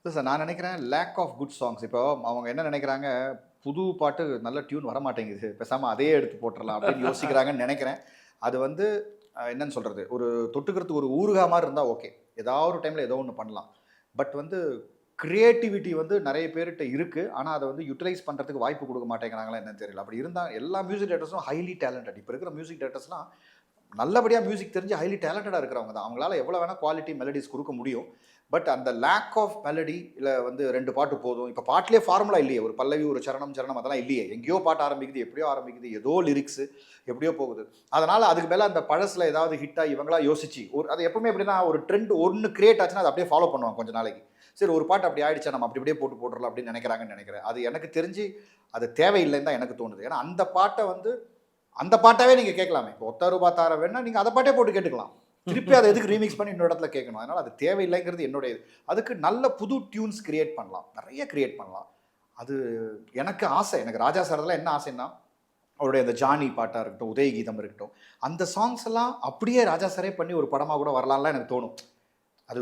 இல்லை சார், நான் நினைக்கிறேன் லேக் ஆஃப் குட் சாங்ஸ். இப்போ அவங்க என்ன நினைக்கிறாங்க, புது பாட்டு நல்ல டியூன் வர மாட்டேங்குது, பேசாமல் அதே எடுத்து போட்டுடலாம் அப்படின்னு யோசிக்கிறாங்கன்னு நினைக்கிறேன். அது வந்து என்னன்னு சொல்கிறது, ஒரு தொட்டுக்கிறதுக்கு ஒரு ஊறுகா மாதிரி இருந்தால் ஓகே, ஏதாவது ஒரு டைமில் ஏதோ ஒன்று பண்ணலாம். பட் வந்து கிரியேட்டிவிட்டி வந்து நிறைய பேர்கிட்ட இருக்குது, ஆனால் அதை வந்து யூட்டிலைஸ் பண்ணுறதுக்கு வாய்ப்பு கொடுக்க மாட்டேங்கிறாங்களா என்னன்னு தெரியல. அப்படி இருந்தால் எல்லா மியூசிக் டேரக்டர்ஸும் ஹைலி டேலண்டட். இப்போ இருக்கிற மியூசிக் டேரக்டர்ஸ்லாம் நல்லபடியாக மியூசிக் தெரிஞ்சு ஹைலி டேலண்டடாக இருக்கிறவங்க தான். அவங்களால எவ்வளோ வேணால் குவாலிட்டி மெலடிஸ் கொடுக்க முடியும். பட் அந்த லேக் ஆஃப் மெலடி இல்லை வந்து 2 பாட்டு போதும். இப்போ பாட்டிலே ஃபார்முலா இல்லையே, ஒரு பல்லவி ஒரு சரணம் சரணம் அதெல்லாம் இல்லையே. எங்கேயோ பாட்டு ஆரம்பிக்குது, எப்படியோ ஆரம்பிக்குது, ஏதோ லிரிக்ஸு எப்படியோ போகுது. அதனால் அதுக்கு மேலே அந்த பழசில் ஏதாவது ஹிட்டாக இவங்களா யோசிச்சு அது எப்பவுமே எப்படின்னா ஒரு ட்ரெண்ட் ஒன்று கிரியேட் ஆச்சுன்னா அதை அப்படியே ஃபாலோ பண்ணுவாங்க கொஞ்சம் நாளைக்கு. சரி ஒரு பாட்டு அப்படி ஆயிடுச்சா, நம்ம அப்படி அப்படியே போட்டுடலாம் அப்படின்னு நினைக்கிறாங்கன்னு நினைக்கிறேன். அது எனக்கு தெரிஞ்சு அது தேவையில்லைன்னு தான் எனக்கு தோணுது. ஏன்னா அந்த பாட்டை வந்து அந்த பாட்டாவே நீங்கள் கேட்கலாமே. இப்போ ஒத்த ரூபா தார வேணா நீங்கள் அதை பாட்டே போட்டு கேட்டுக்கலாம். திருப்பி அதை எதுக்கு ரீமிக்ஸ் பண்ணி இன்னொரு இடத்துல கேட்கணும்? அதனால் அது தேவையில்லைங்கிறது என்னுடைய இது. அதுக்கு நல்ல புது டியூன்ஸ் கிரியேட் பண்ணலாம், நிறைய கிரியேட் பண்ணலாம். அது எனக்கு ஆசை. எனக்கு ராஜா சாரதெல்லாம் என்ன ஆசைன்னா, அவருடைய அந்த ஜானி பாட்டாக இருக்கட்டும், உதயகீதம் இருக்கட்டும், அந்த சாங்ஸ் எல்லாம் அப்படியே ராஜா சாரே பண்ணி ஒரு படமாக கூட வரலாம்லாம் எனக்கு தோணும். அது